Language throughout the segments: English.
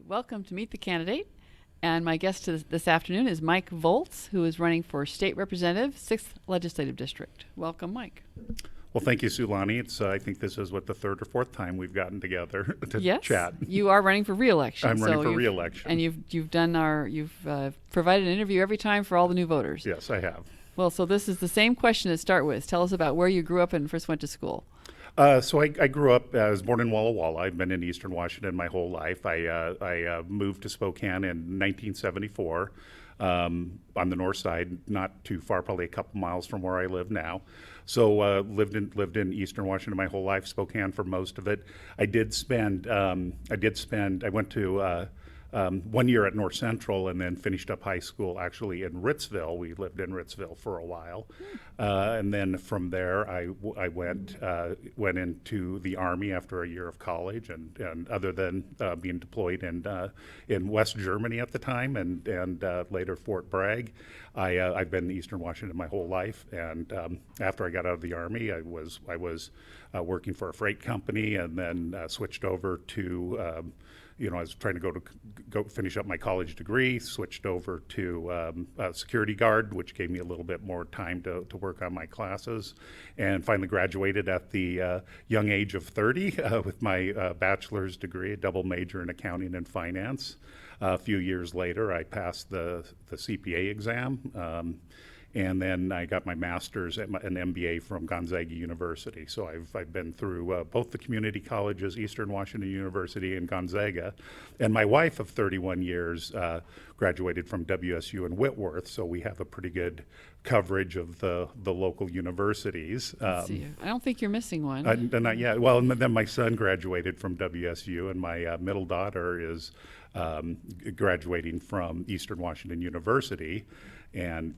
Welcome to Meet the Candidate. And my guest this afternoon is Mike Volz, who is running for State Representative, 6th Legislative District. Welcome, Mike. Well, thank you, Sue Lani. I think this is the third or fourth time we've gotten together to chat. You are running for re-election. I'm running for re-election. And you've provided an interview every time for all the new voters. Yes, I have. Well, so this is the same question to start with. Tell us about where you grew up and first went to school. So I grew up, I was born in Walla Walla. I've been in Eastern Washington my whole life. I moved to Spokane in 1974 on the north side, not too far, probably a couple miles from where I live now. So lived in Eastern Washington my whole life, Spokane for most of it. I went to 1 year at North Central and then finished up high school actually in Ritzville. We lived in Ritzville for a while. And then from there, I went into the Army after a year of college. And other than being deployed in West Germany at the time and later Fort Bragg, I've been in Eastern Washington my whole life. And after I got out of the Army, I was working for a freight company and then switched over to I was trying to go finish up my college degree, switched over to security guard, which gave me a little bit more time to work on my classes, and finally graduated at the young age of 30 with my bachelor's degree, a double major in accounting and finance. A few years later, I passed the CPA exam. And then I got my master's and an MBA from Gonzaga University. So I've been through both the community colleges, Eastern Washington University and Gonzaga. And my wife of 31 years graduated from WSU in Whitworth. So we have a pretty good coverage of the local universities. I don't think you're missing one. Not yet. Well, and then my son graduated from WSU, and my middle daughter is graduating from Eastern Washington University. And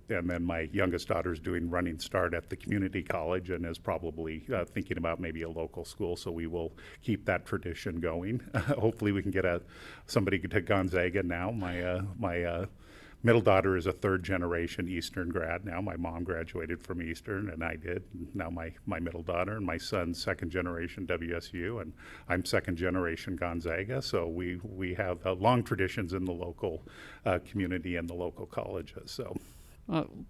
then my youngest daughter's doing running start at the community college and is probably thinking about maybe a local school. So we will keep that tradition going. Hopefully we can get somebody to Gonzaga now. My middle daughter is a third generation Eastern grad now. My mom graduated from Eastern and I did. Now my middle daughter, and my son's second generation WSU, and I'm second generation Gonzaga. So we have long traditions in the local community and the local colleges. So.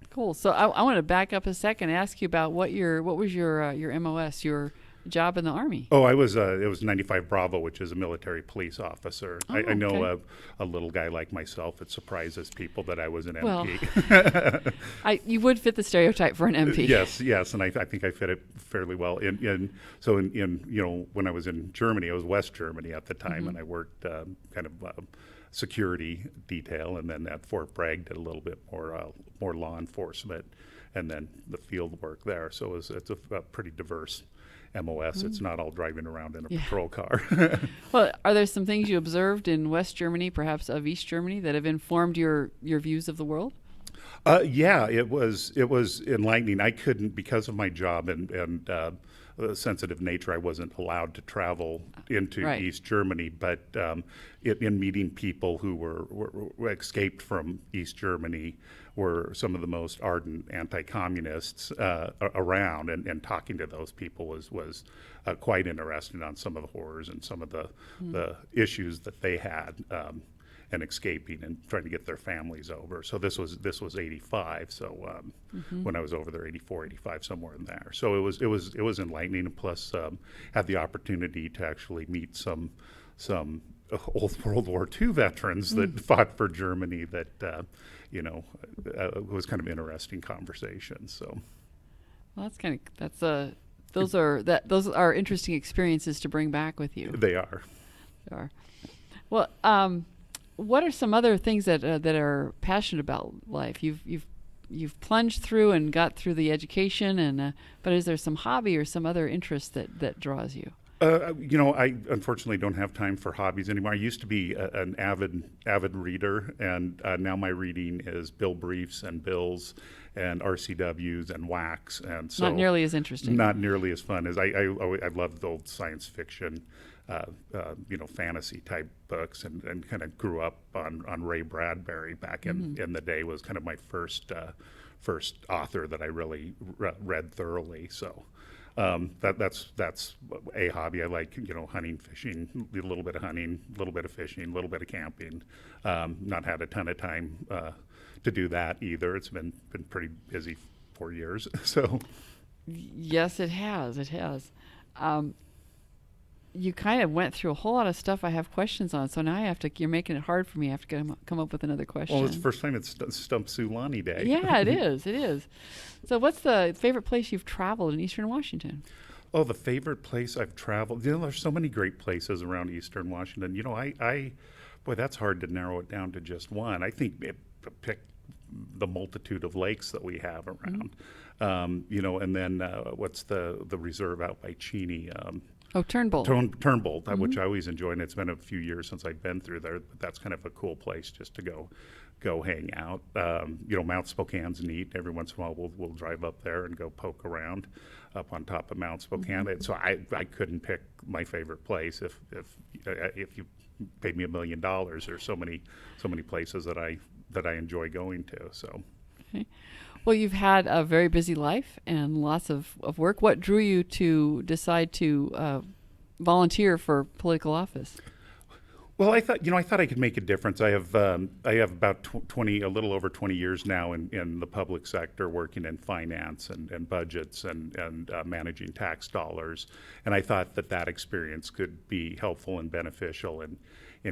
Cool. So I want to back up a second and ask you about what was your MOS, your job in the Army? Oh, it was 95 Bravo, which is a military police officer. Oh, I know okay. a little guy like myself, it surprises people that I was an Well, MP. You would fit the stereotype for an MP. Yes, and I think I fit it fairly well. In when I was in Germany, I was West Germany at the time, and I worked security detail, and then at Fort Bragg did a little bit more law enforcement, and then the field work there. So it's a pretty diverse MOS. It's not all driving around in a patrol car. Well, are there some things you observed in West Germany, perhaps of East Germany, that have informed your views of the world? Yeah, it was enlightening. I couldn't, because of my job and the sensitive nature, I wasn't allowed to travel into East Germany, but in meeting people who were escaped from East Germany were some of the most ardent anti-communists around, and talking to those people was quite interesting on some of the horrors and some of the issues that they had. And escaping and trying to get their families over. So this was 85. So when I was over there, 84, 85, somewhere in there. So it was enlightening, and plus had the opportunity to actually meet some old World War II veterans that fought for Germany. That it was kind of interesting conversations. So Well, those are interesting experiences to bring back with you. they are. They are. Well, what are some other things that are passionate about life? You've plunged through and got through the education, and but is there some hobby or some other interest that draws you? I unfortunately don't have time for hobbies anymore. I used to be an avid reader, and now my reading is bill briefs and bills and RCWs and WACs, and so Not nearly as interesting. not nearly as fun as I loved the old science fiction, fantasy type books, and kind of grew up on Ray Bradbury back in the day. Was kind of my first author that I really read thoroughly. So. That's a hobby. I like, hunting, fishing, a little bit of hunting, a little bit of fishing, a little bit of camping. Not had a ton of time to do that either. It's been pretty busy 4 years. So Yes, it has. It has. You kind of went through a whole lot of stuff I have questions on, so now you're making it hard for me. I have to come up with another question. well, it's the first time it's Stump Sue Lani Day. Yeah, it is. It is. So what's the favorite place you've traveled in Eastern Washington? Oh, the favorite place I've traveled. There's so many great places around Eastern Washington. Boy, that's hard to narrow it down to just one. I think pick the multitude of lakes that we have around. And then what's the reserve out by Cheney? Turnbull. Turnbull, which I always enjoy, and it's been a few years since I've been through there. But that's kind of a cool place just to go hang out. Mount Spokane's neat. Every once in a while, we'll drive up there and go poke around up on top of Mount Spokane. So I couldn't pick my favorite place if you paid me $1 million. There's so many places that I enjoy going to. So. Okay. Well, you've had a very busy life and lots of work. What drew you to decide to volunteer for political office? Well, I thought I could make a difference. I have about 20, a little over 20 years now in the public sector, working in finance and budgets and managing tax dollars. And I thought that experience could be helpful and beneficial in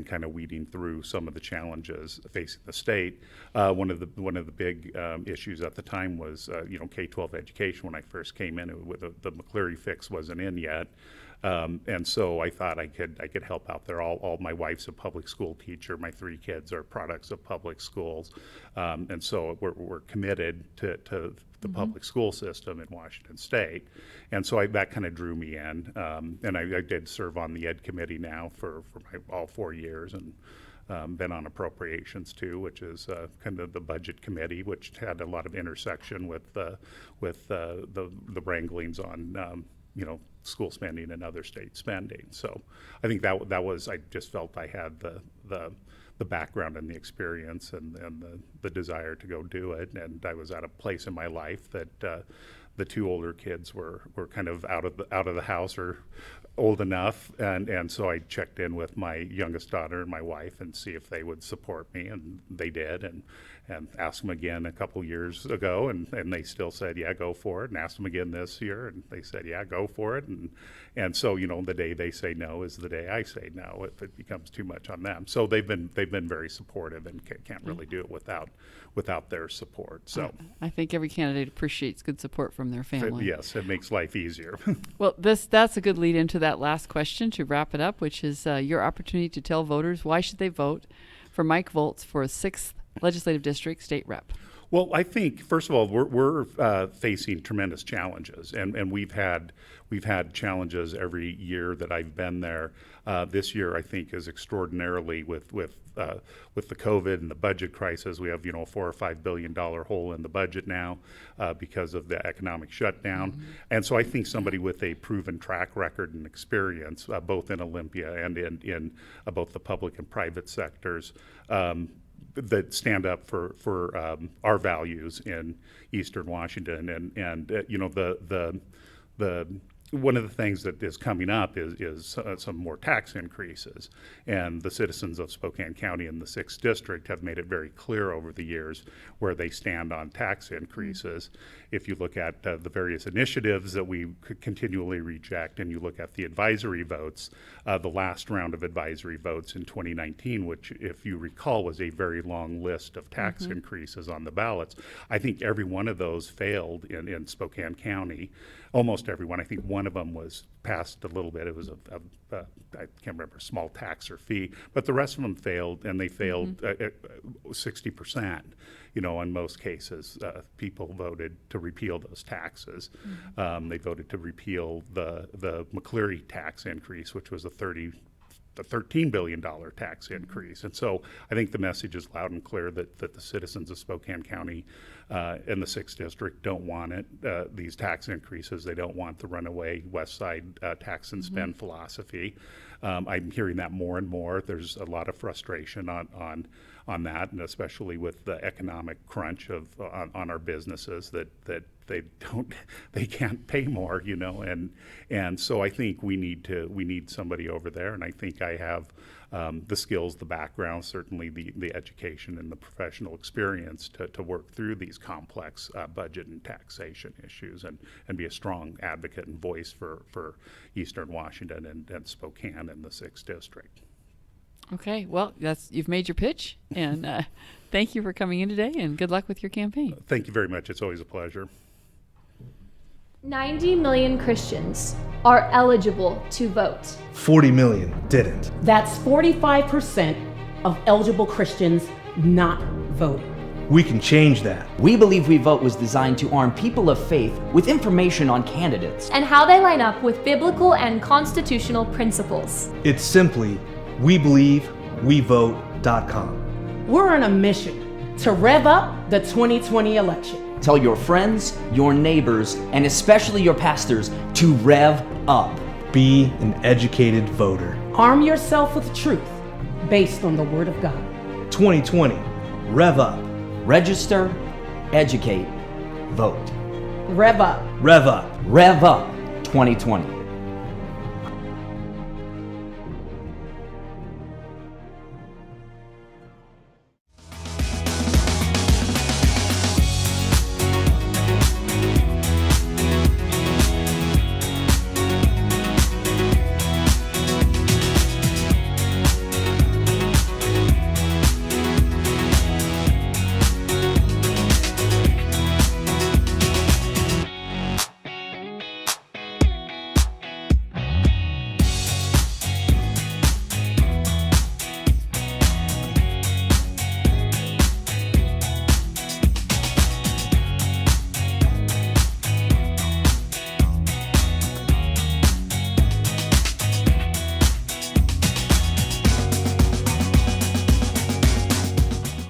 kind of weeding through some of the challenges facing the state. One of the big issues at the time was K-12 education. When I first came in, the McCleary fix wasn't in yet. And so I thought I could help out there. All my wife's a public school teacher. My 3 kids are products of public schools, and so we're committed to the public school system in Washington State. And so that kind of drew me in. And I did serve on the Ed Committee now for all 4 years, and been on appropriations too, which is kind of the budget committee, which had a lot of intersection with the wranglings on school spending and other state spending. So I think that was, I just felt I had the background and the experience and the desire to go do it. And I was at a place in my life that the 2 older kids were kind of out of the house or old enough, and so I checked in with my youngest daughter and my wife and see if they would support me, and they did, and asked them again a couple years ago, and they still said, yeah, go for it, and asked them again this year, and they said, yeah, go for it, and so the day they say no is the day I say no if it becomes too much on them. So they've been very supportive, and can't really do it without their support. So I think every candidate appreciates good support from their family. Yes, it makes life easier. Well, that's a good lead into that last question to wrap it up, which is your opportunity to tell voters why should they vote for Mike Volz for a 6th legislative district state rep. Well, I think first of all we're facing tremendous challenges, and we've had challenges every year that I've been there. This year, I think, is extraordinarily with the COVID and the budget crisis. We have a $4 or $5 billion hole in the budget now because of the economic shutdown, and so I think somebody with a proven track record and experience, both in Olympia and in both the public and private sectors, that stand up for our values in Eastern Washington, and the one of the things that is coming up is some more tax increases. And the citizens of Spokane County and the 6th District have made it very clear over the years where they stand on tax increases. If you look at the various initiatives that we could continually reject, and you look at the advisory votes, the last round of advisory votes in 2019, which, if you recall, was a very long list of tax increases on the ballots, I think every one of those failed in Spokane County. Almost everyone. I think one of them was passed a little bit. It was I can't remember, small tax or fee, but the rest of them failed, and they failed 60%. You know, in most cases, people voted to repeal those taxes. They voted to repeal the McCleary tax increase, which was the $13 billion tax increase. And so I think the message is loud and clear that the citizens of Spokane County and the 6th District don't want it, these tax increases. They don't want the runaway West Side tax and spend philosophy. I'm hearing that more and more. There's a lot of frustration on that, and especially with the economic crunch on our businesses that they can't pay more, you know, and so I think we need somebody over there, and I think I have the skills, the background, certainly the education and the professional experience to work through these complex budget and taxation issues and be a strong advocate and voice for Eastern Washington and Spokane and the 6th District. Okay, well, you've made your pitch, and thank you for coming in today, and good luck with your campaign. Thank you very much. It's always a pleasure. 90 million Christians are eligible to vote. 40 million didn't. That's 45% of eligible Christians not voting. We can change that. We Believe We Vote was designed to arm people of faith with information on candidates and how they line up with biblical and constitutional principles. It's simply WeBelieveWeVote.com. We're on a mission to rev up the 2020 election. Tell your friends, your neighbors, and especially your pastors to rev up. Be an educated voter. Arm yourself with truth based on the Word of God. 2020, rev up. Register, educate, vote. Rev up. Rev up. Rev up 2020.